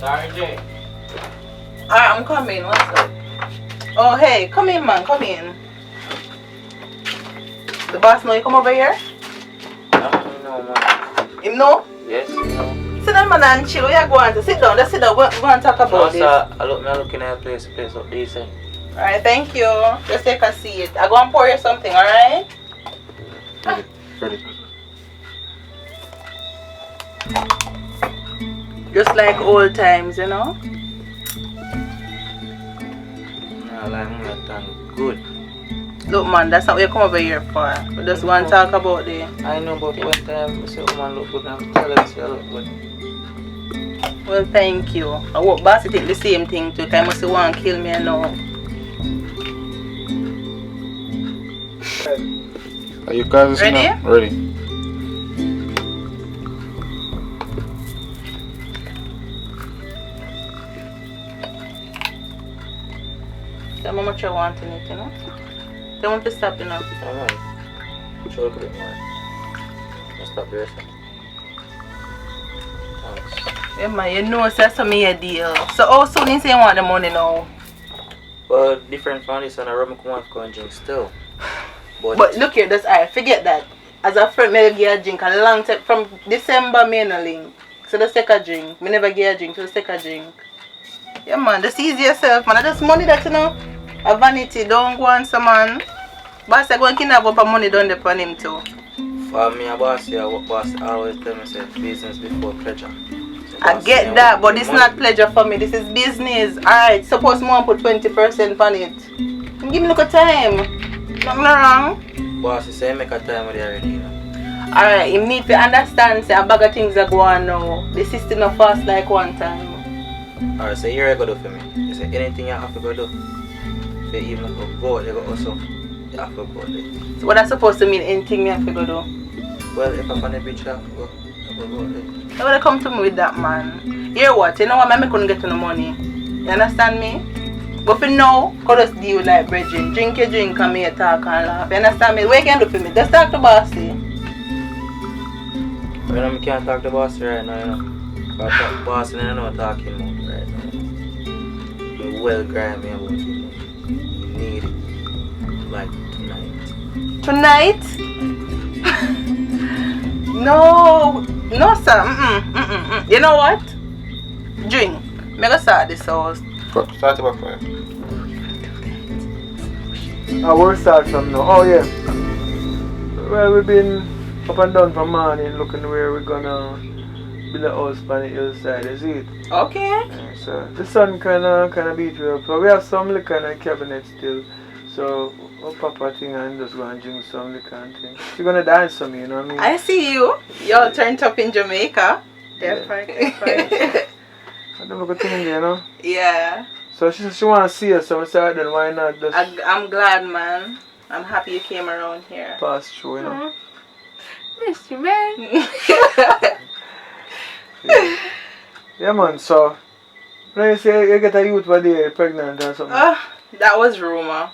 Sorry, Jay. Alright, I'm coming. What's up? Oh, hey, come in, man. Come in. The boss know you come over here? No, man. Him know? Yes, no. Sit down, man, and chill. We are going to sit down. Just sit down. We're going to talk about this. I'm looking at a place up decent. Alright, thank you. Just take a seat. I'm going to pour you something, alright? Ready. Just like old times, you know? No, like that good. Look, man, that's not what you come over here for. We just want to talk about the... I know, but one time I say, oh man, look good, and tell her, say, look good. Well, thank you. I hope boss think the same thing too. I must want to kill me now. Are you guys ready? Ready. Tell me how much you want in it, you know? Don't want to stop, you know? Alright. Show a bit more. Let's stop here, sir. Thanks. Yeah, man, you know, that's a me a deal. So, how soon you say you want the money now? Well, different from this, and I run come out and drink still. But look here, that's alright. Forget that. As a friend, I give a drink a long time. From December, me no link. So, just take a drink. Me never give a drink, so just take a drink. Yeah, man, just easy yourself, man. That's money that, you know, a vanity. Don't go on some man. Boss, I go and kidnap up money done upon him too. For me, a boss, yeah, boss always tell me, say, business before pleasure. So I get that, but this is not pleasure for me. This is business. Alright, suppose more put 20% on it. Give me a little time. Nothing wrong. Boss, you say make a time with you already, you know. Alright, you need to understand, say, a bag of things are going now. The system not fast like one time. Alright, so here you go do for me. You say anything you have to go do. If you even go out, you go also. You have to go there. So what that's supposed to mean, anything me have to go do? Well, if I'm on the beach, I have to go. I have to go there. You wanna come to me with that, man. Hear what? You know what? I couldn't get to the money. You understand me? But for now, I just deal like brethren. Drink your drink and me talk and laugh. You understand me? What you can do for me? Just talk to bossy. Well, I can't talk to boss right now, you know. If I talk to boss, and I know talking about right now. You well grind me about it. You need it. Like tonight. Tonight? No, sir. You know what? Drink. Me go start this house. Start it back for you. I will start from now. Oh yeah. Well, we've been up and down from morning looking where we're gonna build a house on the hillside. You see it? Okay. Yeah, so the sun kinda beat me up. But we have some liquor in the cabinet still. So we'll pop a thing and just go and drink some liquor and thing. You're gonna dance for me, you know what I mean? I see you. Y'all turned up in Jamaica. That's right. I don't look a thing there, you know? Yeah. So she wanna see us, so we said then why not just I'm glad, man. I'm happy you came around here. pass through, you know? Miss you, man. Yeah man, so when you say you get a youth one day pregnant or something. That was rumor.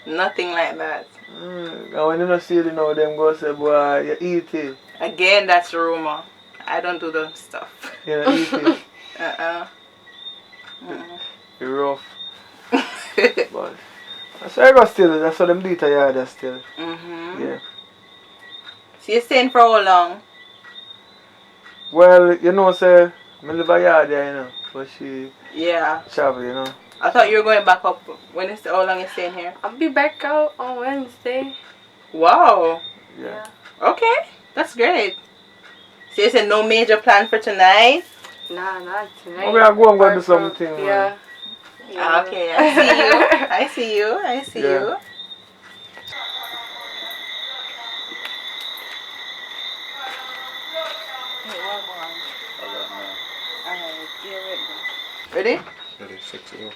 Nothing like that. And when you don't see it, you know, them go say, boy, you eat it. Again, that's rumor. I don't do the stuff. You don't eat it. You're rough. But so I got still, that's what them do it a yard still. Yeah. So you're staying for how long? Well, you know, say, I live a yard there, you know, but she travel, you know. I thought you were going back up. How long you staying here? I'll be back out on Wednesday. Wow. Yeah. Okay, that's great. So you said no major plan for tonight? Nah, not tonight. Oh, we are going to do something. Yeah. Okay, I see you. I see you. Ready? Ready, 6 years.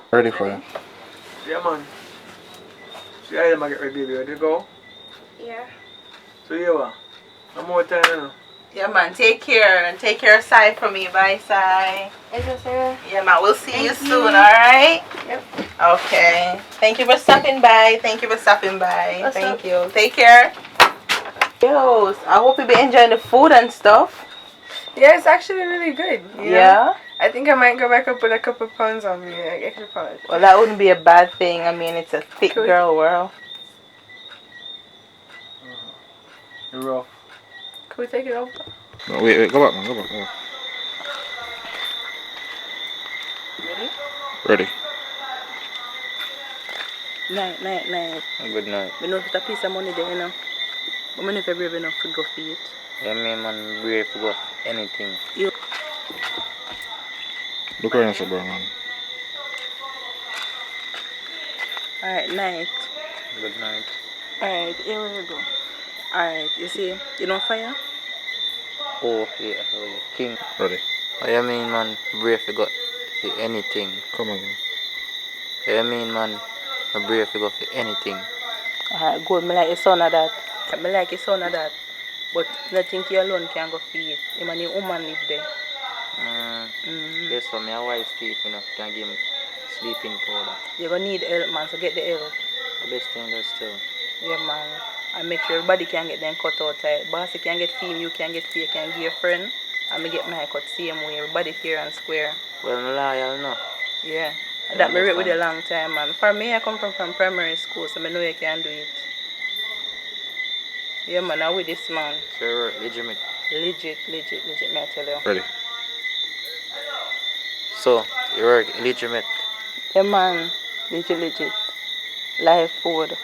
Ready for you. Yeah, man. See, I am get ready, baby. Ready to go? Yeah. So, yeah, what? One more time, you know. Yeah, man. Take care. And take care of Sai for me. Bye, Sai. Is it Sarah? Yeah, man. We'll see you Thank you. soon, alright? Yep. Okay. Thank you for stopping by. Thank you for stopping by. What's Thank up? you. Take care. Yo, I hope you be enjoying the food and stuff. Yeah, it's actually really good. You know? Yeah? I think I might go back up with a couple pounds on me, like extra pounds. Well, that wouldn't be a bad thing. I mean, it's a thick Cool. girl world. You're rough. Can we take it over? No, wait, go back, man, go back. Ready? Ready. Night. Good night. We know it's a piece of money there, you know. But I'm never brave enough to go for it. Yeah, me man, brave to go anything. Look around, so bro, man. Alright, night. Good night. Alright, here we go. Alright, you see, you know fire? Oh, yeah, king. Ready. What you mean, man, brave to go for anything. Come again. What you mean, man, I'm brave to go for anything. Alright, good. Me like your son of that. Me like your son of that. But I think you alone can go for it. You man, your woman live there. Yes, so my wife sleep, you know, can give him sleeping powder. You're gonna need help, man, so get the help. The best thing that's still. Yeah, man. And make sure everybody can get them cut out tight. Bossy can get fee, you can get fee, you can give your friend. And me get my cut same way. Everybody fair and square. Well, I'm loyal, no. Yeah. That me rate with you a long time, man. For me, I come from primary school, so I know you can do it. Yeah, man, I'm with this man. Sure, legitimate. Legit, may I tell you. Ready. So, you work legitimate. Yeah, man. Legit. Life food.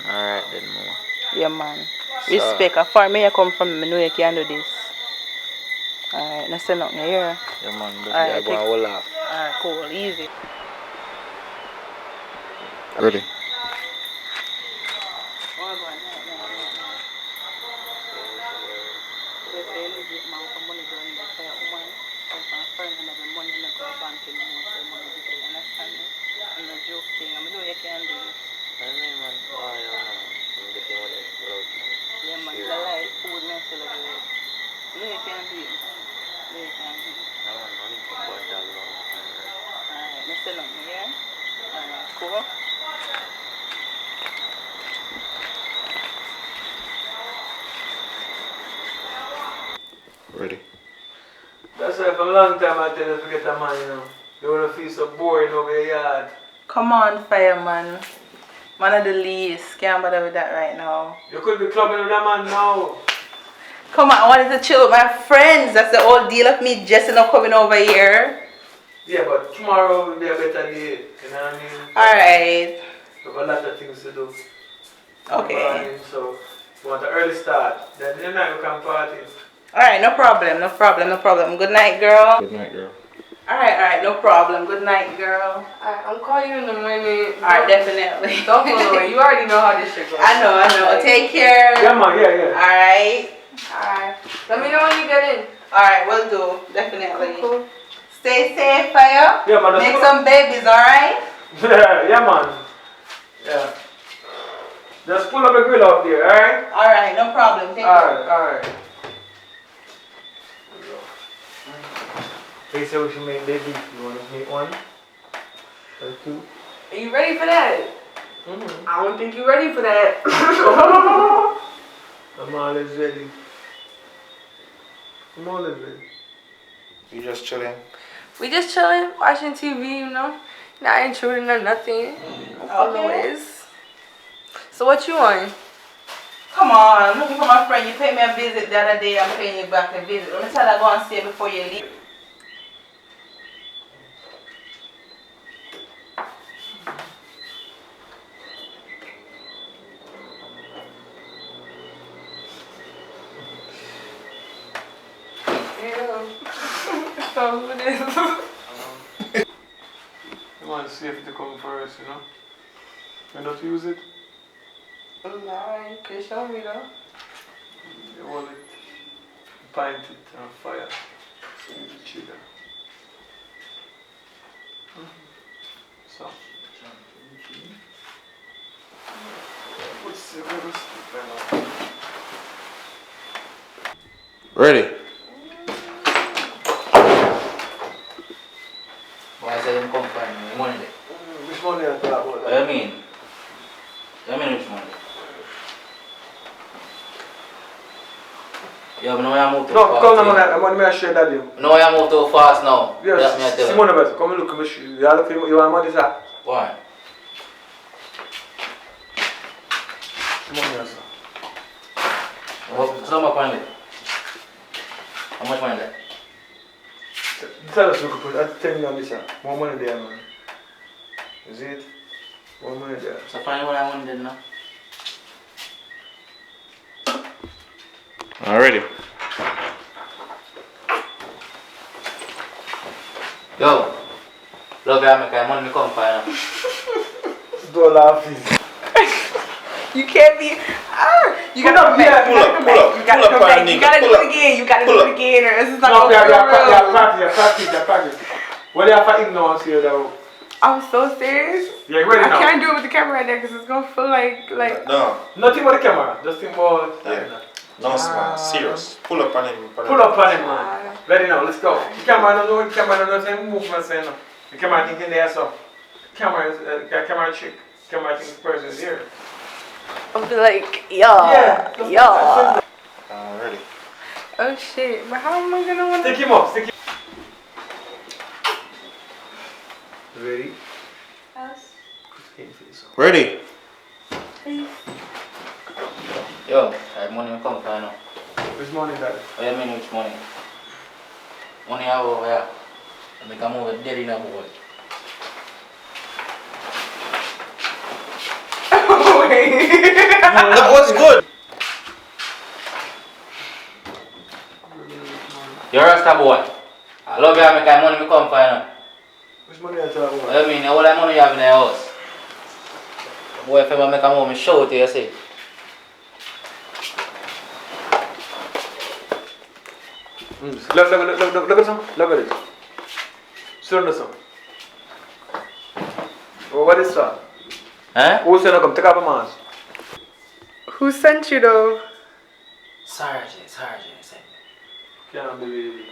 Alright then, mama. Yeah, man. So, Respect. For me, I come from, I know you can do this. Alright, no say nothing here. yeah, man, but Alright, you're going to hold off. Alright, cool, easy. Ready. Cool. Ready. That's why for a long time I tell you to get a man, you know. You wanna feel so boring over your yard. Come on, fireman. Man of the least. Can't bother with that right now. You could be clubbing with a man now. Come on, I wanted to chill with my friends. That's the whole deal of me dressing up coming over here. Yeah, but tomorrow will be a better day. You know what I mean? Alright. We have a lot of things to do. Okay. So, we want an early start. Then in the night we can party. Alright, no problem. Good night, girl. Good night, girl. Alright, no problem. Good night, girl. Alright, I'm calling you in the morning. Alright, definitely. Don't go away. You already know how this shit goes. I know. Take care. Yeah, man, yeah. Alright. Alright. Let me know when you get in. Alright, will do. Definitely. Cool. Stay safe, fire. Yeah, man. Make some babies, alright? Yeah, man. Yeah. Just pull up the grill out there, alright? Alright, no problem. Take care. Alright. They say we should make baby. You want to make one? Or two? Are you ready for that? Mm-hmm. I don't think you're ready for that. I'm always ready. You just chilling? We just chilling, watching TV, you know? Not intruding or nothing. No followers. So what you want? Come on, I'm looking for my friend. You paid me a visit the other day. I'm paying you back a visit. Let me tell you, go and stay before you leave. You want to see if it come first, you know? You not use it? Nah, you can show me though. You want it, pint it on fire. So you the sugar. So. Let's see, Ready. Why I say them come find me? Money there. Which money are you talking about? What you mean? What you mean which money? Yeah, but now I move too No, fast. come on, I'm going to share that deal. No, I move too fast now. Yes, That's me I tell you. Simone, come look, come show you. You look, you want money, sir? Why? Simone, yes, sir. So much money there? How much money there? Tell us, look, put that 10 on this, sir. More money there, man. You see it? More money there. So find what I want there now. Already. Yo, love you, make money me come find now. Don't laugh, please. You can't be. You gotta come back. You gotta come back. You gotta come back. You gotta do it again. You gotta do it again. Or this is not No, gonna you're practice. What do you have for ignorance here, though? I'm so serious. Yeah, ready now. I can't do it with the camera right there because it's gonna feel like. No. Nothing but the camera. Just think about. Yeah. No, man. Serious. Pull up on him. Pull up on him, man. Ready now, let's go. The camera don't know, the camera don't know the movement saying no. The camera thinking there, so. Camera is, camera trick. Camera thinks the person is here. I'll be like, yeah. Ready. Oh shit, but how am I gonna want Stick him up, stick him. Ready? Yes. Ready. Yo, I have money me come find now. Which money that? What you mean which money? Money I have over here. I make a move dead in a boy. That was good. You're a Rasta boy. I love you, I make a money me come find now. Which money are you talking What about? you mean? All that money you have in the house. Boy, if I make a move, me show it to you, see. Look at some. Look at it. Sit on some. Oh, what is that? Huh? Who's gonna come? Take off a mask. Who sent you though? Sarah J. Can't believe it.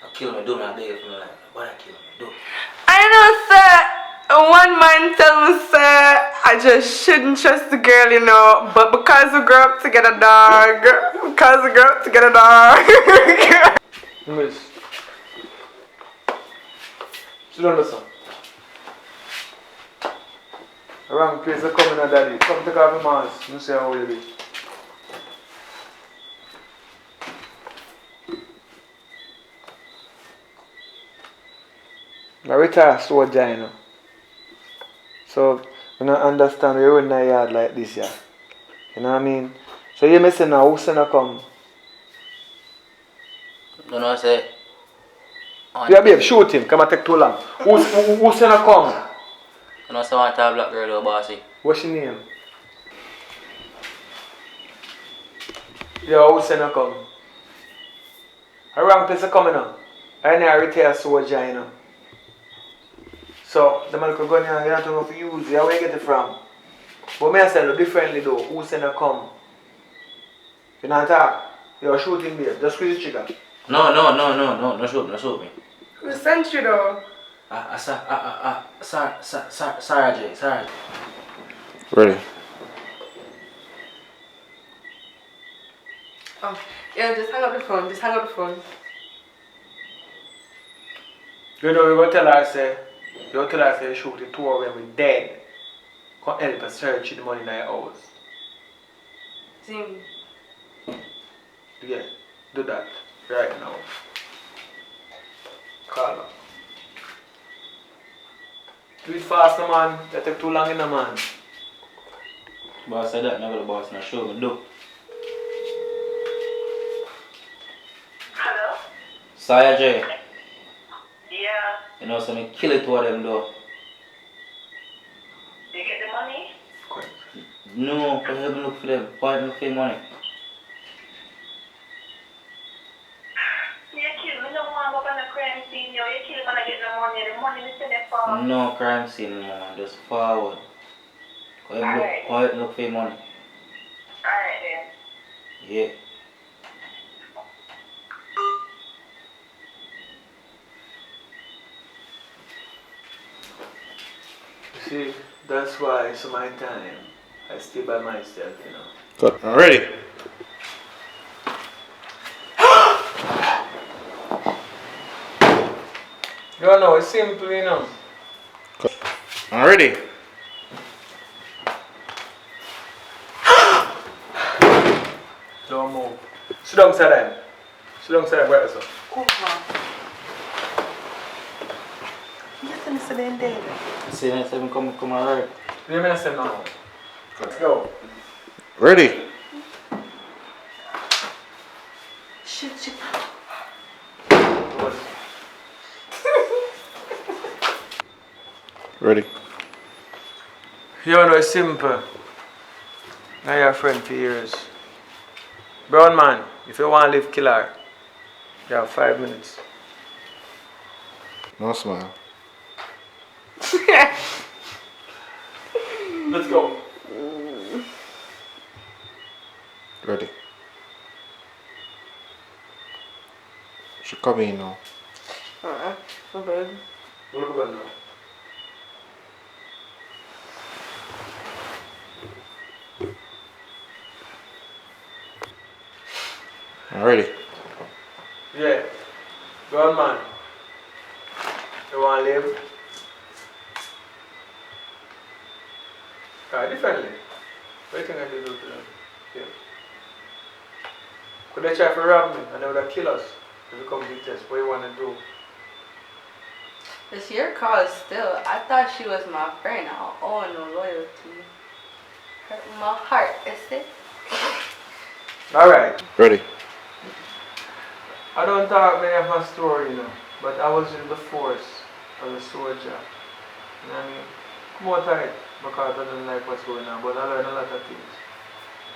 I kill me, do me, I beg you for my life. What I kill me, do. I know, sir. One man tell me, sir, I just shouldn't trust the girl, you know. But because we grew up to get a dog, Miss. Sit on the sun. Wrong place to come in, daddy. Come take off your mask. You see how you do. I retire soldier, you know. So, when I understand you're in a yard like this, yeah. You know what I mean? So, you may say now, who's gonna come? Don't know what I say. Yeah, babe, shoot him. Come and take too long. Who's gonna come? You know, so I want to have a black girl though, bossy. What's your name? Yeah, who's gonna come? A wrong place to come, you know. I need a retired soldier, you know. So, the man could go in here, you don't know if you use it, where you get it from. But me I say it differently though, who's gonna come? You know talk? You're shooting there, just squeeze the trigger. No, shoot me. Who sent you though? Sarah J. Ready. Oh, yeah, just hang up the phone. You know, you're gonna tell her, say, you shoot the two of them with dead. Come help us search the money in your house. See me. Yeah, do that right now. Call her. Do it faster, man. That take too long in the man. Boss said that, never the boss, not sure, but do. Hello? Sarah J. Yeah. You know, so me kill it to them though. You get the money? No, I have to look for them. Why look for money? You kill me, no one go on a crime scene. You kill me when I get the money. The money is in the farm. No crime scene, man. Just forward. Why look for money? Alright then. Yeah. You see, that's why it's my time. I stay by myself, you know. Cut. I'm ready. You know, it's simple, you know. Cut. I'm ready. Don't move. Sit down, side. Sit down, side, right, so. Over. Yes, I'm sitting there. See, next time come alright. Leave me a second now. Let's go. Ready. Shit. Ready. You know, it's simple. Now you're a friend for years. Brown man, if you want to live killer, you have 5 minutes. No smile. Let's go. Ready. She come in now. So bad. Look at now. I'm ready. Yeah. Brown man. You want to live? Differently. What do you think I did to them? Yeah. Could they try to rob me and they would have killed us if we come to test? What do you want to do? It's your call still. I thought she was my friend. I don't owe no loyalty. Hurt my heart, is it? Alright. Ready. I don't talk many of my story, you know, but I was in the force as a soldier. You know what I mean? Come out tight because I don't like what's going on, but I learned a lot of things.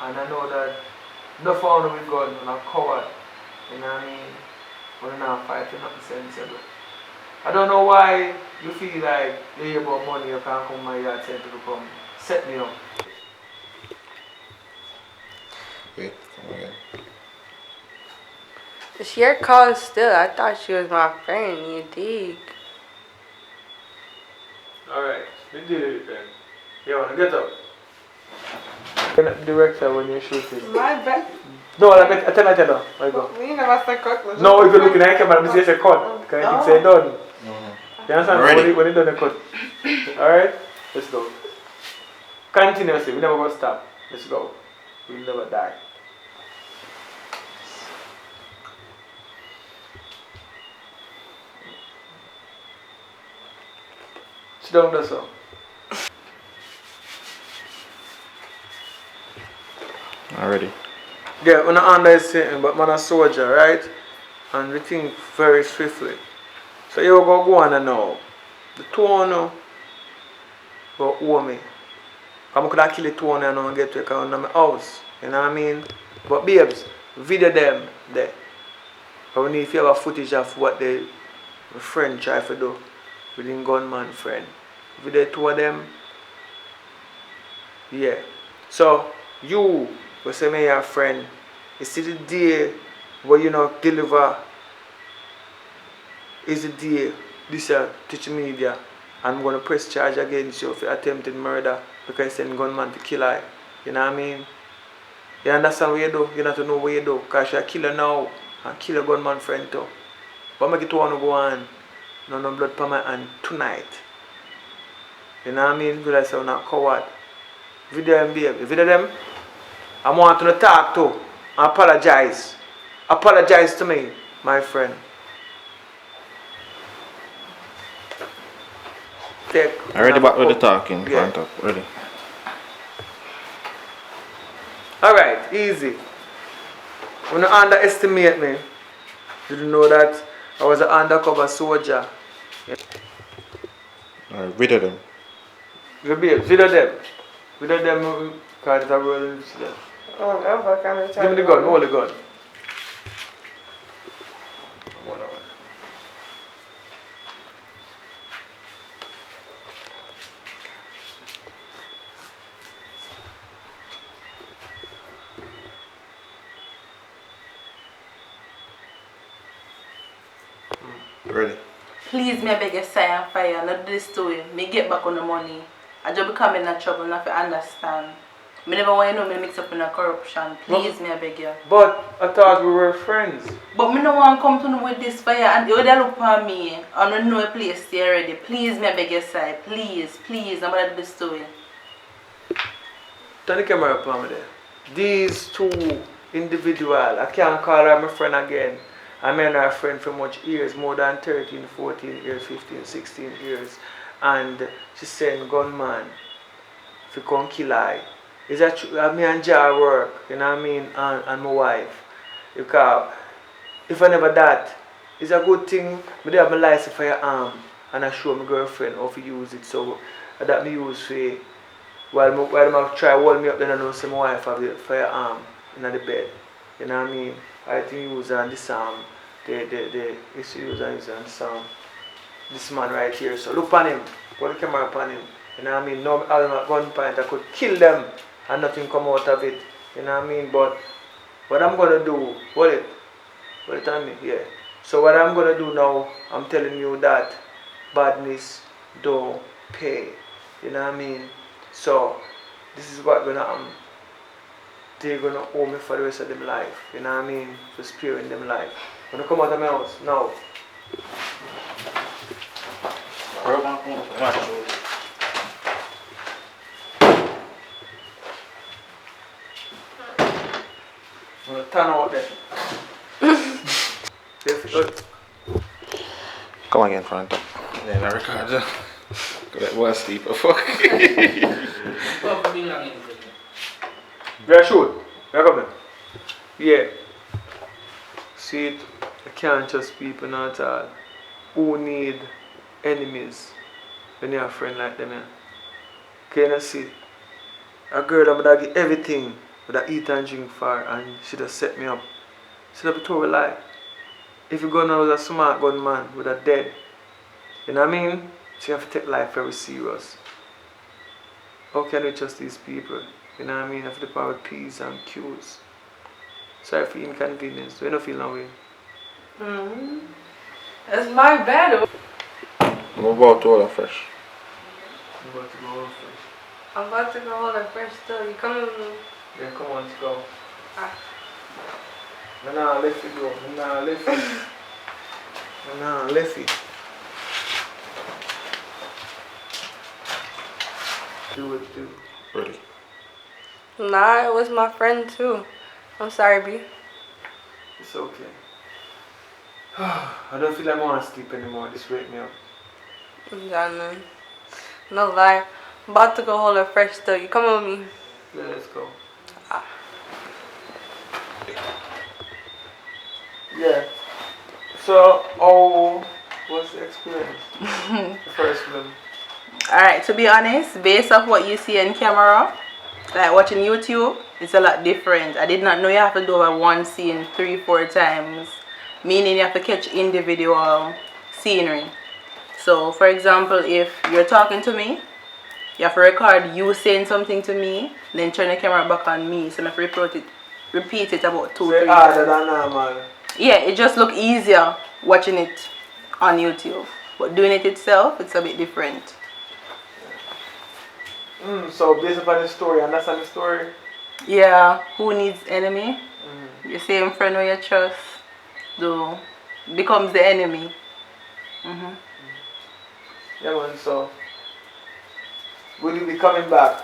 And I know that no found with gun and a coward, you know what I mean? We're not fighting nothing sensible. I don't know why you feel like you hear about money, you can't come to my yard saying people come set me up. Wait. Come again. It's your call still. I thought she was my friend. You dig? Alright, we did it then. You wanna get up? You're not the director when you're shooting. My bad. No, I tell you. I go. We never said cut. No, if you're looking at the camera, this is a cut. Can you say done? You understand? Ready. When you done a cut. Alright? Let's go. Continuously, we never gonna stop. Let's go. We'll never die. Sit down there, sir. I'm ready. Yeah, when I understand, but man a soldier, right? And we think very swiftly. So you go on and now. The two on now go owe me. I could have killed the two on and get to a my house. You know what I mean? But babes, video them there. But we need if you have a footage of what the friend try to do with the gunman friend. Video two of them. Yeah. So you will say me your friend. You see the day where you know deliver is the day this teaching media. I'm gonna press charge against you for attempted murder because you send gunman to kill her. You know what I mean? You understand what you do? You have to know what you do. Because you're a killer now and kill a gunman friend too. But make it want to go on. No blood for my hand tonight. You know what I mean? Because I say I'm not coward. Video them, baby. Video them. I want to talk to. Apologize. Apologize to me, my friend. Take. I'm ready back with the talking. Yeah. Front up. Ready. Alright, easy. When you underestimate me, did you know that I was an undercover soldier? Alright, video them. Video them. Video them because it's a rolling incident. Oh, that fuck kind of Give me the gun, hold the gun. Please, me I beg you, say and fire. Not do this to him. Me get back on the money. I just become in a trouble, not to understand. Me never want to know me mix up in a corruption. Please, me I beg you. But I thought we were friends. But me no want to come to know with this fire and you would look for me. I don't know a place stay already. Please, me I beg you, say. Please, nobody do this to him. Turn the camera upon me there. These two individuals, I can't call her my friend again. I mean her friend for much years, more than 13, 14 years, 15, 16 years. And she sent gunman to come kill her. Is that true? Me and Jar work, you know what I mean, and my wife. Because if I never that, it's a good thing. I have my license for your arm and I show my girlfriend how to use it. So that me use for while I try to hold me up, then I know my wife have the firearm in the bed. You know what I mean? I think use on this the use on this this man right here. So look on him, put the camera upon him. You know what I mean? No all my gun point, I could kill them and nothing come out of it. You know what I mean? But what I'm gonna do, hold it on me, yeah. So what I'm gonna do now, I'm telling you that badness don't pay. You know what I mean? So this is what gonna happen. They're gonna owe me for the rest of their life. You know what I mean? For sparing them life. Gonna come out of my house now. I'm gonna turn out there. Come again, front. Then I record you. That was steep as fuck. Yeah, shoot. Yeah, come there. Yeah. See it? I can't trust people not at all. Who need enemies when you have a friend like them, yeah? Can you see? A girl that would give everything with I eat and drink for and she just set me up. She would have told a lie. If you go now with a smart gunman, would have dead. You know what I mean? So you have to take life very serious. How can we trust these people? You know what I mean? Have to power with P's and Q's. Sorry for inconvenience. We don't feel no way. That's my battle. I'm about to hold it fresh. I'm about to go on first. I'm about to go hold a fresh still. You coming with me? Yeah, come on, let's go. Ah. Nah, left it go. Nah, left it. Nah, left it. Do it, do. Ready. Nah, it was my friend too. I'm sorry, B. It's okay. I don't feel like I want to sleep anymore. Just wake me up. I'm done, man. No lie. I'm about to go hold a fresh still. You coming with me? Yeah, let's go. Ah. Yeah. So, what's the experience? The first film. Alright, to be honest, based off what you see on camera, like watching YouTube, it's a lot different. I did not know you have to do over one scene 3-4 times, meaning you have to catch individual scenery. So for example, if you're talking to me, you have to record you saying something to me, then turn the camera back on me, so I have to repeat it about 2-3 harder times. than normal. Yeah, it just looks easier watching it on YouTube, but doing it itself, it's a bit different. So based upon the story, understand the story? Yeah, who needs enemy? Your same friend who you trust, though, becomes the enemy. Yeah, man, so will you be coming back?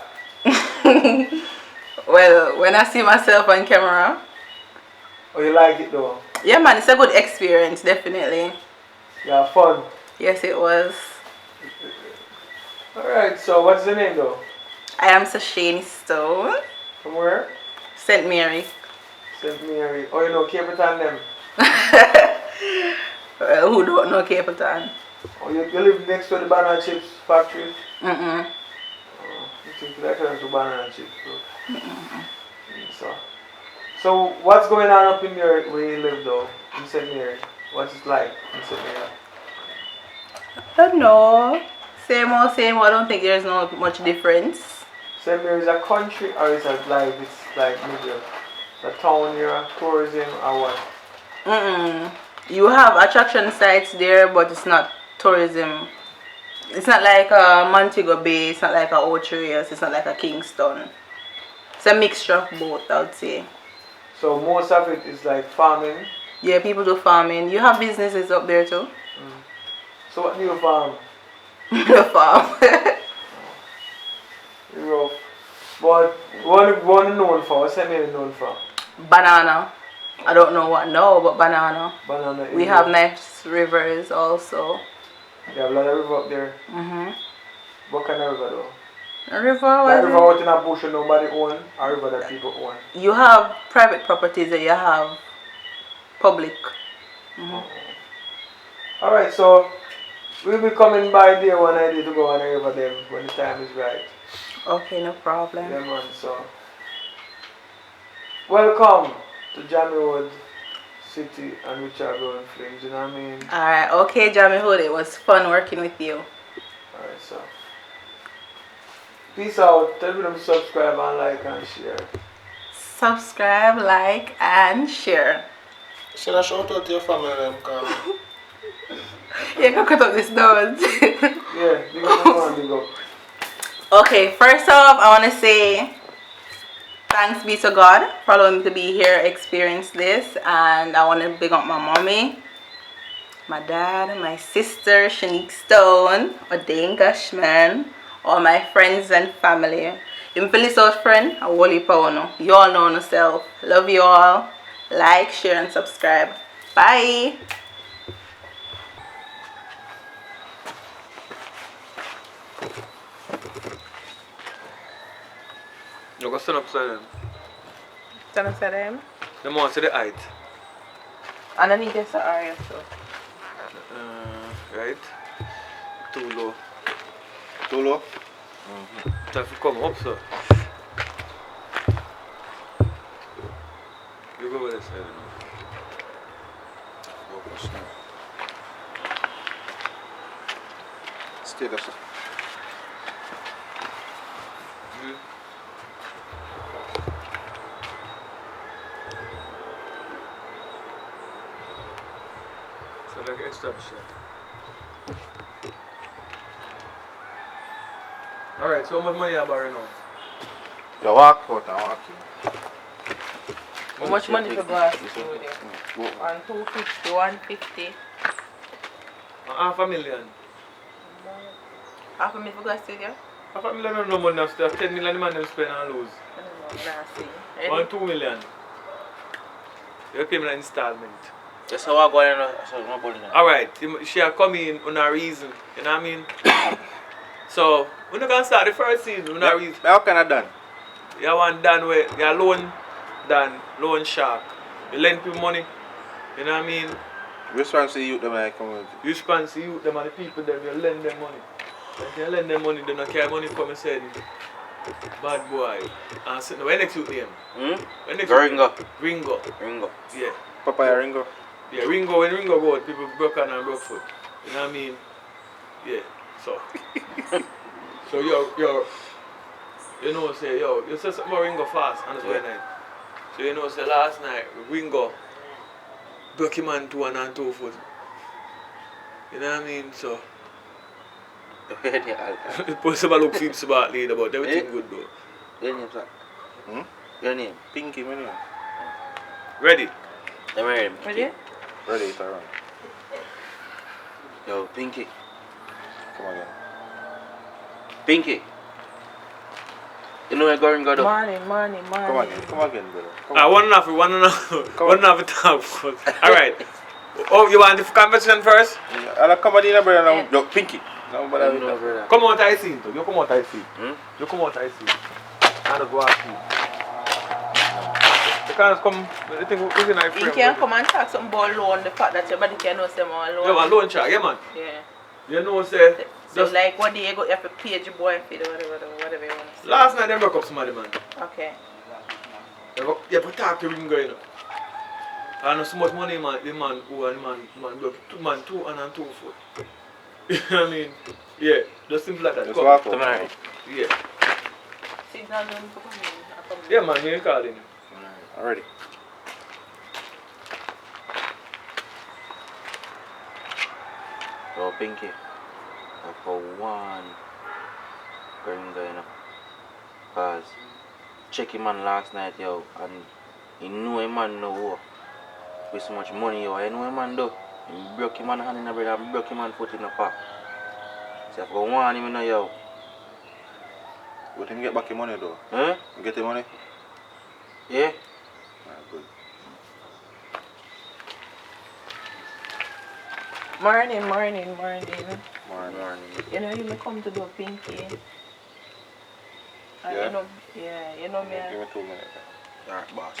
Well, when I see myself on camera, Or you like it though? yeah man, it's a good experience, definitely. Yeah, fun. Yes, it was. Alright, so what's the name though? I am Sashane Stone, From where? St. Mary. St. Mary. Oh, you know Cape Town them? Well, who don't know Cape Town? Oh, you live next to the banana chips factory? Mm-mm. You think that turns to banana chips, bro? So what's going on up in your where you live though? In St. Mary? What's it like in St. Mary? I don't know. Same old, I don't think there's not much difference. St. Mary is a country or is it like it's like maybe a town near tourism or what? You have attraction sites there, but it's not tourism. It's not like a Montego Bay, it's not like a Ocho Rios, it's not like a Kingston. It's a mixture of both, I would say. So most of it is like farming. Yeah, people do farming. You have businesses up there too? So what do you farm? The farm. You're rough. But what are known for? What's that name known for? Banana. I don't know what now, but banana. Banana. We have nice rivers also. You have a lot of river up there. Mm-hmm. What kind of river though? A river, That river what out in a bush and nobody own, or river that people own? you have private properties and you have public. Alright, so we'll be coming by there one idea to go on a river then when the time is right. Okay, no problem. Yeah man, so welcome to Jammy Road City and Richard Road Flames, you know what I mean? Alright, okay, Jamie Hood, it was fun working with you. Alright, so peace out. Tell them to subscribe and like and share. Subscribe, like, and share. Should I shout out to your family them, cause You can cut up this nose. Yeah, big up man, big up. Okay, first off, I want to say thanks be to God for allowing me to be here, experience this, and I want to big up my mommy, my dad, my sister, Shanique Stone, O'Dane Gushman, all my friends and family. Even for this out friend, I will leave you all know yourself. Love you all. Like, share, and subscribe. Bye. You go stand upside down. Stand upside down. The man see the height. Underneath this area, so. Right? Too low. too low. Have to come up, sir. You go over this side. Focus now. Stay there, sir. So like extra shit. Alright, so how much money you have borrowing now? You walk out and walk in. How much money for glass? Go. 250, 150. $500,000. Half a million for glass studio? $500,000 no money now, still 10 million the man them spend and lose. I don't know, see. 1 2 million. You pay me an installment. That's how I go in. So no money now. Alright, she are coming on a reason, you know what I mean? So, we're not gonna start the first season on a reason. How can I done? You want Dan where you loan shark. You lend people money, you know what I mean? Which one see you them in the community? You sponsor you them and the people them, you lend them money. If you lend them money, they don't carry money come and say bad boy. And so, when next you name? When next Ringo. Ringo. Yeah. Papaya Ringo. Yeah, Ringo, when Ringo go out, people broke hand and broke foot. You know what I mean? Yeah. So so you know say you say something about Ringo fast and it's going on. So you know say last night Ringo broke him on 2 and 2 foot. You know what I mean? So it's possible look seems about later but everything good though. Your name, sir? Your name? Pinky, my name. Ready? I'm ready. Ready? Ready, it's around. Yo, Pinky. Come again. Pinky. You know where going go though? Morning. Come again, brother. One and a half talk. Alright. Oh, you want the conversation first? I'll come in, brother. Now, look, Pinky. No, but You know, brother. Come out I see. You come out I see. Hmm? You come out I see. And go ask you. You can't come. I think we're in a frame. You can come and talk something about loan, the fact that your body can know some more loan. You have a loan shark, yeah man. Yeah. You know say So just like what day you go, you have to pay your boy for the whatever you want to say. last night they broke up somebody man. Okay. You have to talk to Ringo, you know. I know so much money man, the man broke 2 and 2 foot. You know what I mean? Yeah, just simple like that. Just Come. walk Come out. on. Yeah. Sit down and come in. Yeah man, you call him. Already. Yo, Pinky. I for one gringo, you know. Cause check him man last night, yo, and he knew a man no war. With so much money, yo, I know a man do. He broke him man hand in the bread and broke him man foot in the pack. So I for one him, you know, yo. But him get back your money though? Huh? You get your money? Yeah? Alright, good. Morning. Morning. You know, you may come to do Pinky. Yeah? You know me. Give me 2 minutes. Alright, boss.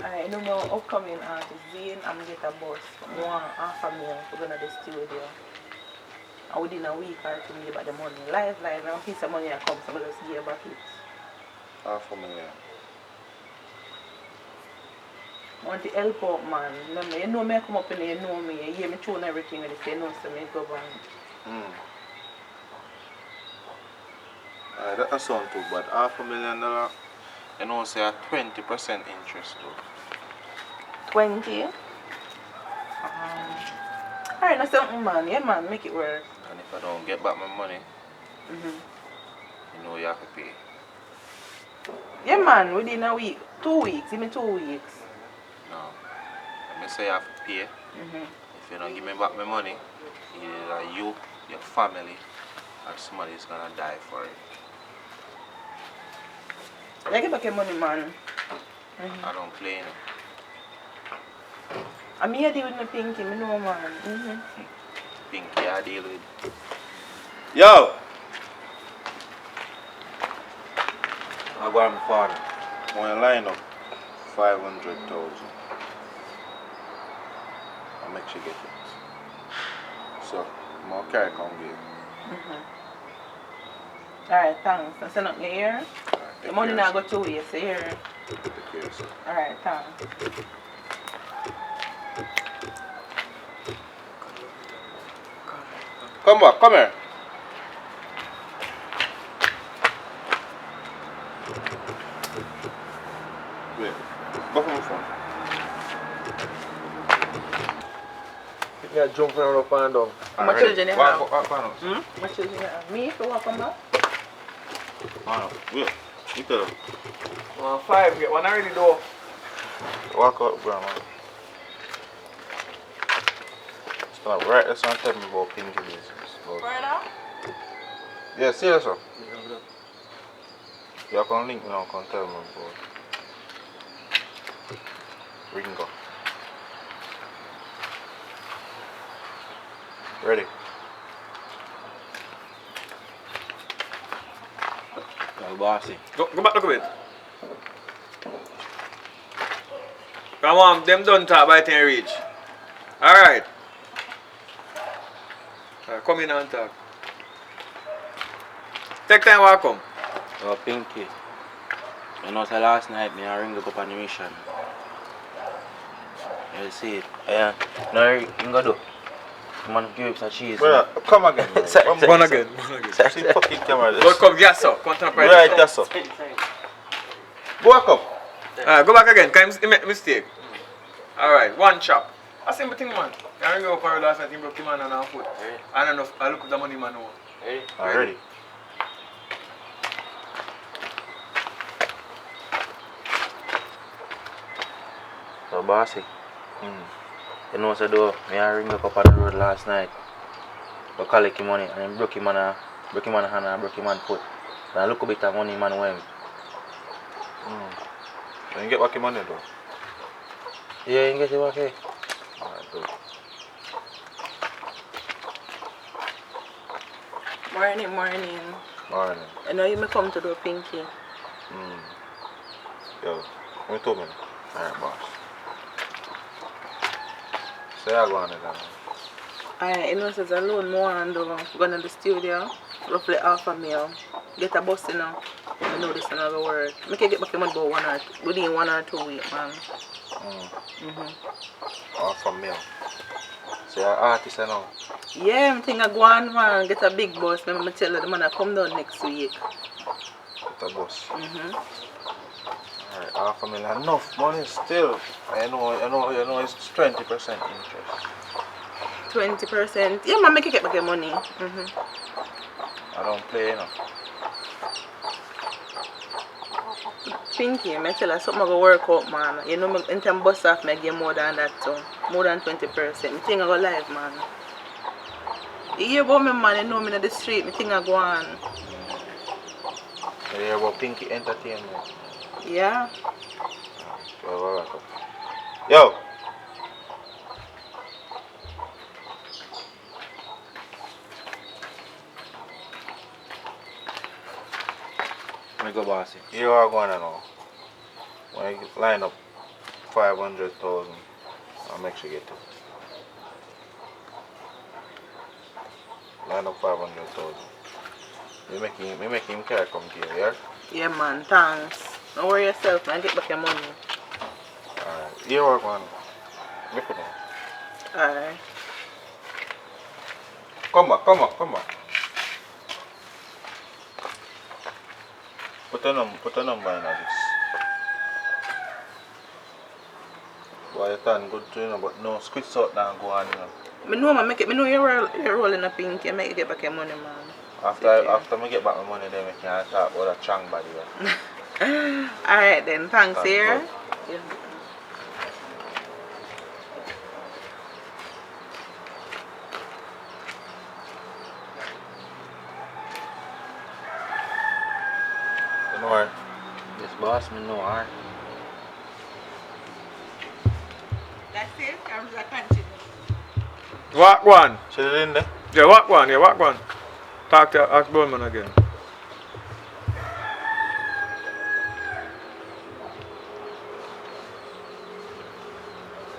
I know my upcoming artist, Zane, I'm get a bus. Half a million to go to the studio. And within a week or two, me about the money. Live, now piece of money I come, so I just give back it. $500,000. I want to help out, man. You know me, I come up in here, you know me, you hear me tune everything with the you know, so me go back. Alright, that sound too bad. $500,000, you know, say a 20% interest though. 20? Alright, now something, man. Yeah, man, make it work. And if I don't get back my money, Mm-hmm. you know you have to pay. Yeah, man, within a week. 2 weeks, even 2 weeks. No. Let me say you have to pay. If you don't give me back my money, either you, your family, or somebody is gonna die for it. I get back your money, man. I don't play no. I'm here deal with my Pinky, me know, man. Pinky I deal with. Yo! I go on my father. When you line up 500,000, I'll make sure you get it. So, more carry come give. Alright, thanks. I send up your ear. Alright, The take money care now of go 2 ways, so here. yourself. Take care of yourself. Alright, thanks. Come back, come here. Wait, go from the phone. Me a jump around up and down. How much children you have? What? How much children you have? Me, if you walk on back? Wait, you tell them. 5, get one already though. Walk out, grandma. Stop right there, son. Tell me about Pinky business. Brother? Yeah, serious, sir. You can link me now, can tell me about Ringo. Ready? Yo, bossy. Go back, look a bit. Come on, them done talk by the time you reach. Alright. Come in and talk. Take time while I come. Yo, Pinky. You know, so last night, me I ring up on the mission. You see it? Yeah. No, you go do. Man, give up some cheese. Brother, come again. Man. Sorry. Go on again. See fucking camera. Go come, gas up. Come turn up right. Right, that's up. Go back up. Go back again, because he made mistake. Alright, one chop. I see my thing, man. I ring up for last night, he broke him hand on our foot. I don't know, I look at the money, man. Ready? So, bossy. You know what I do? Me I ring up on the road last night. Go collect him money and he broke him on hand and broke him on foot. And I look a bit of money man went. So you get back your money though? Yeah, you get it okay. Alright, good. Morning. Morning. I know you may come to do Pinky. Yo, let me 2 minutes. Alright, boss. Say I go on it then. Alright, you know, says alone more and go to the studio, roughly $500,000. Get a bus, you know. I know this is another word. I can get back your money about within 1 or 2 weeks, man. $500,000. So you're an artist, you know? Yeah, I'm thinking I go on, man, get a big bus. I'm going to tell the man I come down next week. Get a bus. Alright, $500,000. Enough money still. I know it's 20% interest. 20%. Yeah, man, make you get back your money. I don't play, you know. Pinky, I tell her something go work out, man. You know, me, in time bust off, me get more than that too. More than 20%. Me think I go live, man. You hear about me, man, you know me in the street, me think I go on. You hear about Pinky Entertainment? Yeah. Yo! Let me go, bossy. You are going to know. When I line up 500,000, I'll make sure you get it. Line up 500,000. Me make him carry come to you, yeah? Yeah, man, thanks. Don't worry yourself, man. Get back your money. Alright. You are going. Look at that. Alright. Come back. Put a number in this. Boy, you turn good to you know, but no, squeeze out now and go on, you know. Me know, man, me know you're rolling a Pinky. Make you get back your money, man. After me get back my money, then we can talk about a chang body. Yeah. Alright then, thanks, Thank here. God. Yeah. You know what? Yes, boss, me know, alright. That's it. I'm just continue. Walk one. She in there? Yeah, walk one. Talk to ask Bowman again.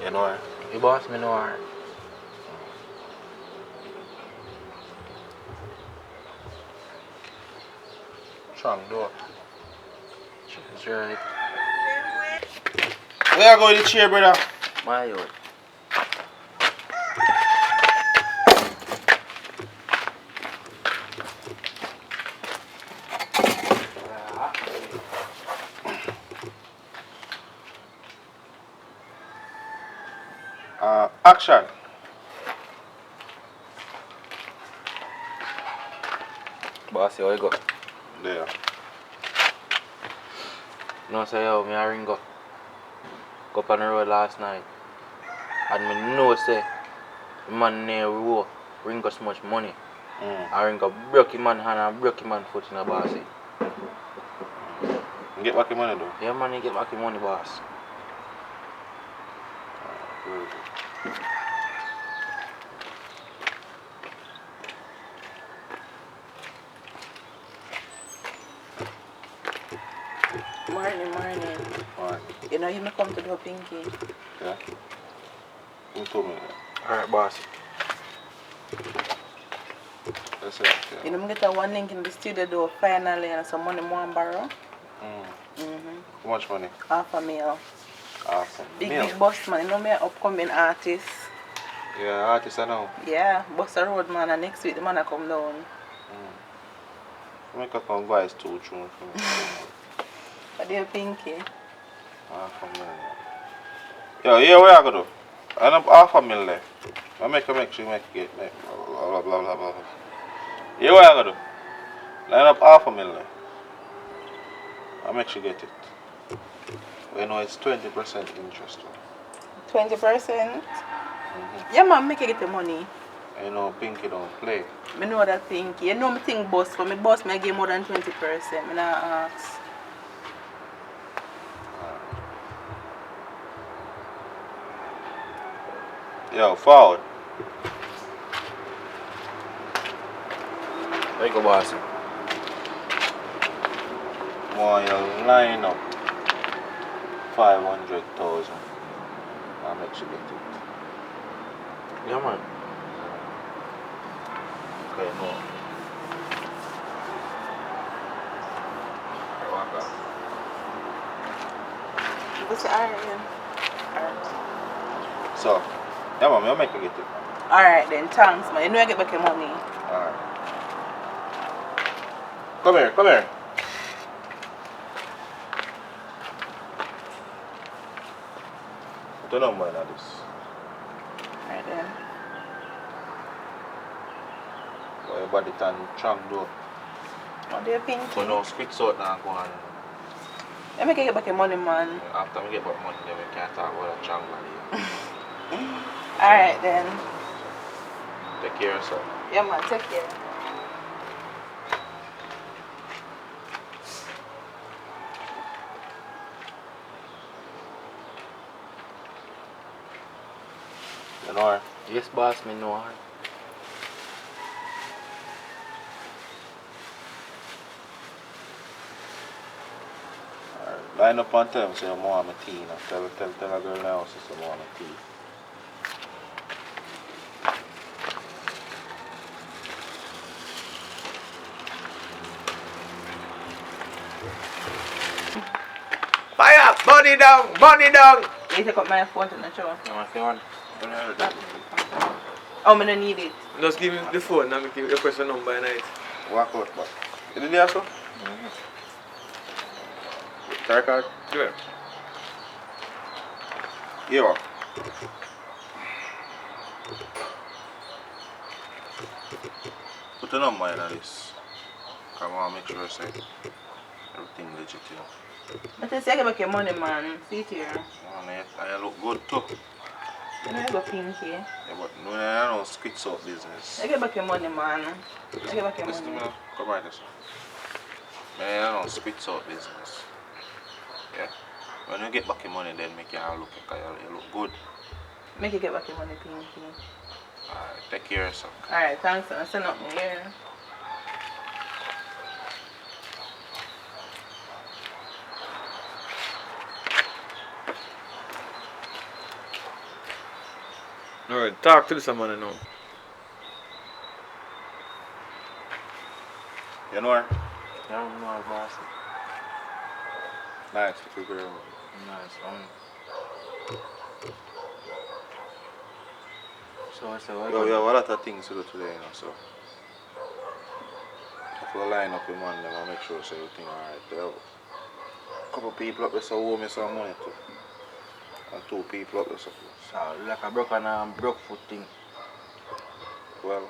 You know what? You boss, me know, alright. Chang door. She's right. Where you go with the chair, brother? My yard. Action. Bossy, how you go? There. You know, say, yo, me a ring go up on the road last night. And me know, say, the man near road ring us so much money. I ring up broke him man hand and broke him man foot in a bossy. You get back your money though. Yeah, man, you get back your money, boss. Morning. Alright. You know, you may come to do Pinky. Yeah. Who told me that? Alright, bossy. That's it. Yeah. You know, I get a one link in the studio door finally and some money more borrow. How much money? $500,000. Awesome. Big boss man, you know me an upcoming artist. Yeah, artist I know. Yeah, bust a road man and next week the man a come down. Make a converse too true for me. What do you Pinky? Yo, yeah, where I go do? I know $500,000 left. I make sure you make blah blah. Yeah, where I go do? Line up $500,000. I make sure you get it. But you know it's 20% interest. 20%? Yeah man, make you get the money. You know Pinky don't play. I know that Pinky. You know me think boss, for me boss me give more than 20%. I not ask. Yo, forward. There you go, bossy. More you line up 500,000. I'll make sure you get it. Yeah, man. Okay, no. Walk out. What's the iron? Alright. So, yeah, man, I'll make you get it. Alright then, thanks man. You know I get back your money. Alright. Come here. Put a number in this. Alright then. your body tan strong though. What do you think? So now spits out now go on. Let me get back your money, man. After we get back money then we can't talk about a strong body. Alright then. Take care of yourself. Yeah, man, take care. You know her? Yes, boss, me know her. Line up and tell him say you want my tea. Now. Tell a girl in the house say you want my tea. Fire! Bunny down! Bunny down! You take up my phone to the show. No, my phone. Oh, I don't need it. Just give me the phone and make you request a number at night. Walk out back. You did that so? Try card? Yeah. Yeah. Put a number in this. Come on, make sure I say everything legit here. But I say I get back your money, man. See it here. I look good too. You know, I go pinky. Yeah, but no, I don't squeeze out business. I get back your money, man. I get back your Listen to me money. now. Come right this. Man, I don't squeeze out business. Yeah? When you get back your money, then make you look like you look good. Make you get back your money, pinky. Alright, take care of yourself. Alright, thanks. I'll send up me here. Alright, talk to this man now. You know her? I don't know her, boss. Nice, little girl. Nice, So I said, what? Yo, we have a lot of things to do today, you know, so. If we line up with man, then I'll make sure say everything alright. There are a couple people up there so owe me some money too. And 2 people up there so. So, like a broke foot thing. Well,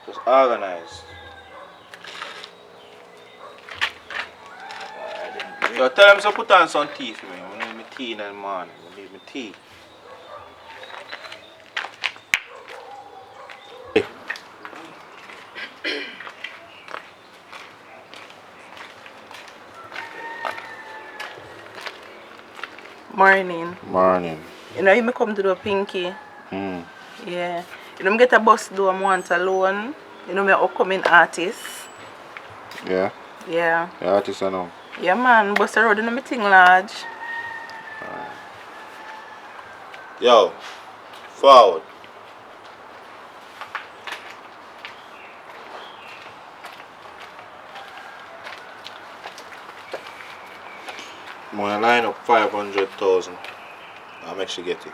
just organized. Yo, tell them to put on some tea for me. I need my tea in the morning. I need my tea. Morning. Morning. You know, you may come to the pinky. Yeah. You know, I get a bus do I want alone. You know, I'm an upcoming artist. Yeah? Yeah. The artist I know. Yeah, man. Bus the road in the thing large. Yo, forward. I'm gonna line up 500,000. I'll make sure you get it.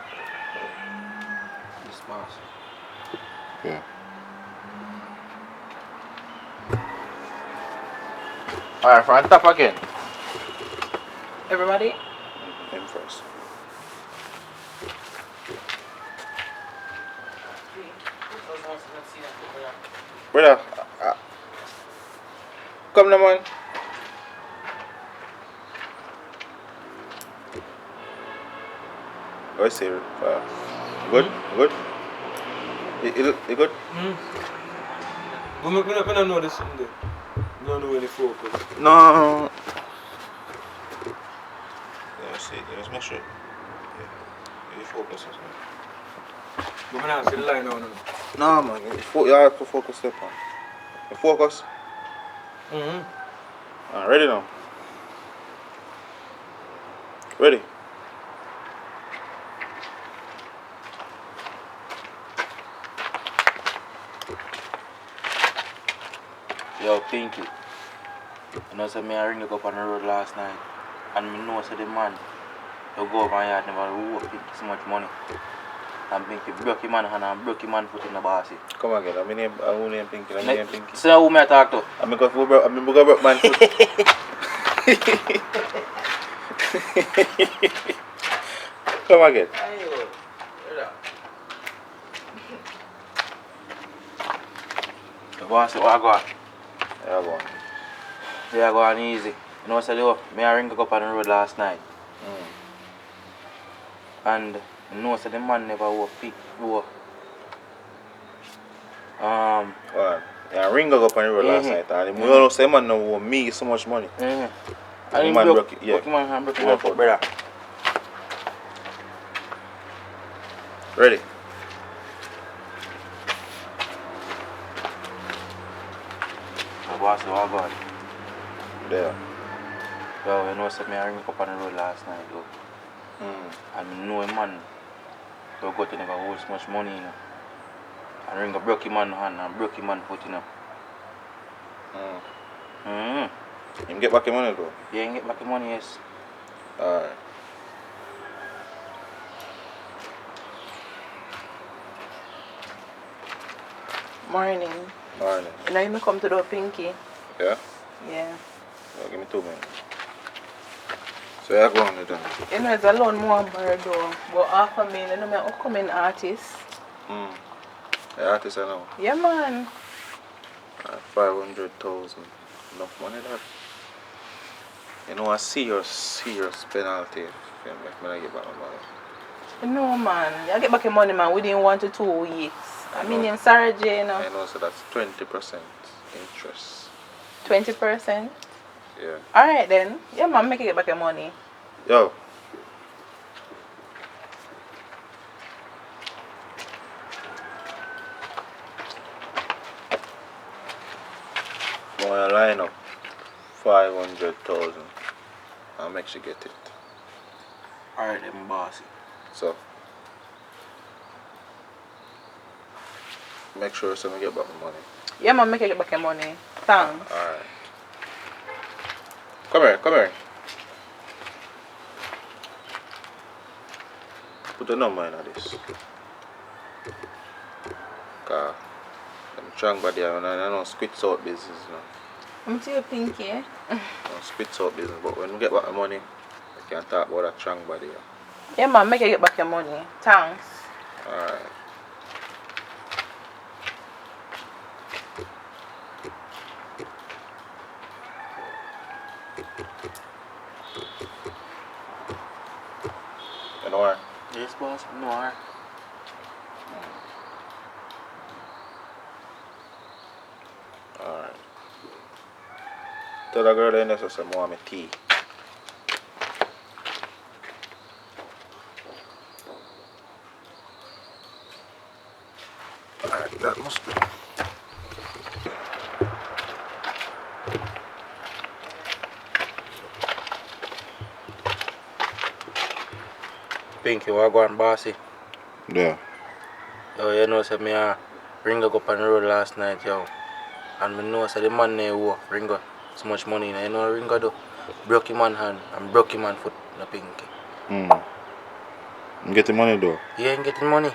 This boss. Yeah. Alright, front top again. Everybody? Him first. Brother, come now, man. What's say? Good? Good? You good? But we don't know this Sunday. We don't know any focus. No. Let's see. Let's make sure. Yeah. You focus. But we don't see the line now. No, man. You have to focus step on. You focus. Ready now. Ready. Yo, Pinky. You know, so me I ring you up on the road last night. And me know so the man you go over and you never work so much money. And Pinky broke him man hand and broke him man foot in the bossy. Come again. I'm name Pinky. I'm name Pinky. So who me I talk to? I'm going to broke man foot. Come again. The boss, what I got? Yeah, go on. Yeah, I go on easy. You know, say, yo, me I ring up on the road last night. And you know, say the man never was pick. Alright. Yeah, ring up on the road last night. And you know, say man no owe me so much money. And The him man broke broke it, yeah. broke him foot, brother. Ready? The boss, what I got? There. Yo, you know, say me I ring up on the road last night, yo. And I know a man who got to never hold so much money, you know. And ring up broke him man hand and broke him man foot, you know. Him get back your money though? Yeah, he get back the money, yes. Alright. Morning. Morning. You know, you come to the Pinky. Yeah? Yeah. Well, give me 2 minutes. So you go on with them? You know, it's a lot more bird though. But half of me, you know, I'm an upcoming artist. The artist I know. Yeah, man. 500,000. Enough money that. You know, a serious penalty if you make me not get back my money. No, man. You get back your money, man, within 1 to 2 weeks. I mean, in Sarah J, you know. I know, so that's 20% interest. 20%. Yeah. Alright then. Yeah, man, make you get back your money. Yo. Wanna line up 500,000 and make sure get it. Alright, then, bossy. So make sure so I get back my money. Yeah, man, make you get back your money. Thanks. Alright. Come here. Put the number in this. Cause them strong body and I know squits out business now. I'm to your Pinky. No squits out business, but when we get back the money, we can talk about that strong body. Yeah, man, make you get back your money. Thanks. Alright. You know why? Yes, boss, no, alright. Alright. Tell the girl in there some more me tea. Alright, that must be. Pinky, what going, bossy? Yeah. Yo, you know, say me ring up on the road last night, yo. And me know, say the man there who ring up so much money, you know, ring up do. Broke him man hand and broke him man foot, no Pinky. You getting money though? He ain't getting money.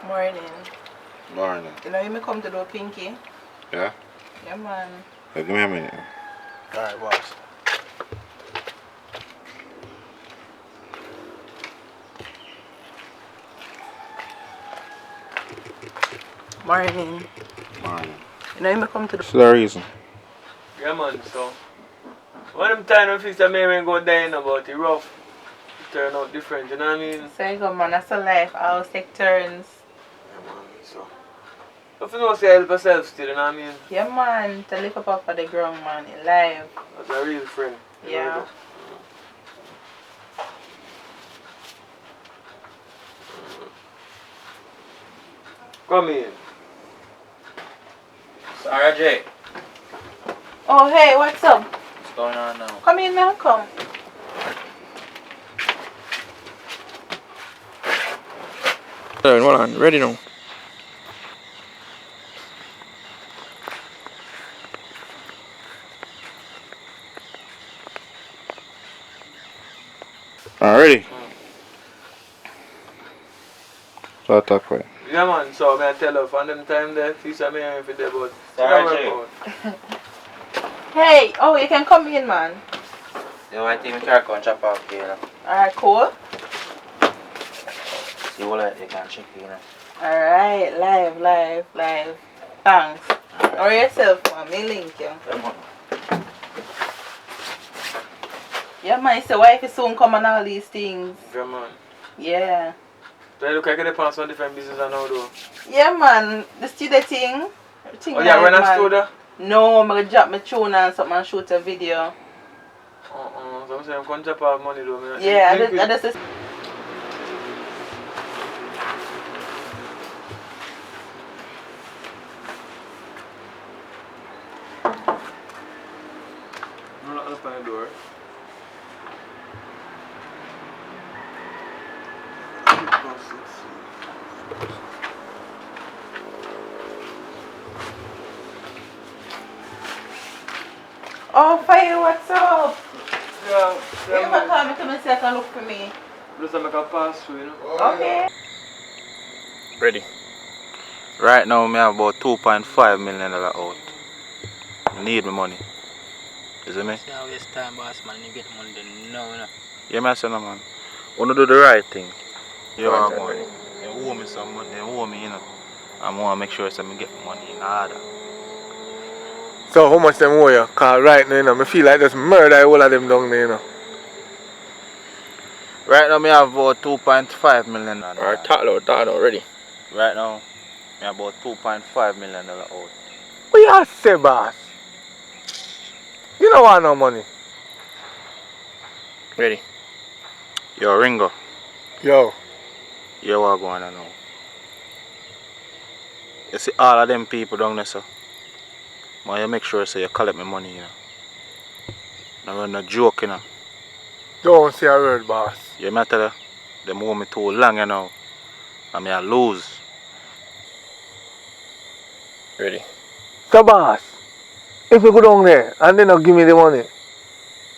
Morning. Morning. You know, you may come to the Pinky. Yeah? Yeah, man. Give me a minute. Alright, boss. Morning. Morning. You know, you may come to the... What's the reason? Yeah, man, so. One of them time when fix that man go down about it rough. It turn out different, you know what I mean? So you go, man, that's a life. I'll take turns. Yeah, man, so. If you know, say help yourself still, you know what I mean? Yeah, man, to lift up off of the ground, man, in life. That's a real friend. You Yeah. know? Come in. Sarah J, Oh, hey, what's up? what's going on now? Come in now, come. Hold on, ready now. Ready? So I talk for you. Yeah, man, so I tell her, from them time there, fix a man for there, but Sorry, Hey, oh, you can come in, man. Yo, I think we can go and chop off here. Alright, cool. You will like you can check it, you know. Alright, live. Thanks. Or yourself, man. Me link you. Yeah, man. Yeah, man. It's the wife is soon come and all these things. Yeah, man. Yeah. Do I look like I pass on different business and all though? Yeah, man. The studio thing. Oh, yeah, when I store there? No, I'm going to drop my tune and something and shoot a video. So I'm saying I'm going to drop out money though. Yeah, I just... I'm not open the door. Oh, Fire, what's up? Yeah, You never call me to me say and look for me. Just to make a pass through, you know? Okay. Ready. Right now, I have about $2.5 million out. I need my money. You see me? See how waste time, boss, man. You get money then no, you know. Yeah, man, son, man. Want to do the right thing. You are money. They owe me some money. They owe me, you know. I want to make sure I get my money in order. So how much them owe you? Cause right now, you know, I feel like just murder all of them down there, you know. Right now, I have about $2.5 million. Alright, talk already. Right now, I have about $2.5 million out. What you say, boss? You don't want no money. Ready? Yo, Ringo. Yo. You what going on now? You see all of them people down there, so you make sure so you collect my money, you know. Now we're not joking, you know. Don't say a word, boss. You may tell you, them owe me too long, you know. And I lose. Ready? So, boss, if you go down there and they not give me the money,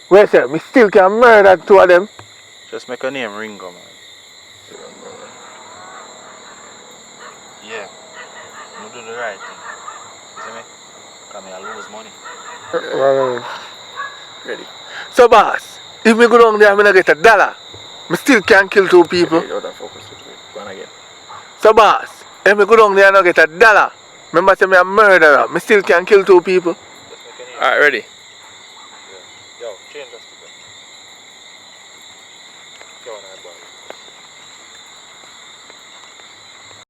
wait, sir, me still can murder two of them. Just make a name Ringo, man. Yeah. You do the right thing. You see me? Because I lose money. Ready? So, boss, if me go down there and I not get $1, me still can kill two people. Okay, out of focus with it. Go on again. So, boss, if me go down there and I get $1, remember say me a murderer, me still can kill two people. Alright, ready? Yeah. Yo, change us to go. Go on, boy.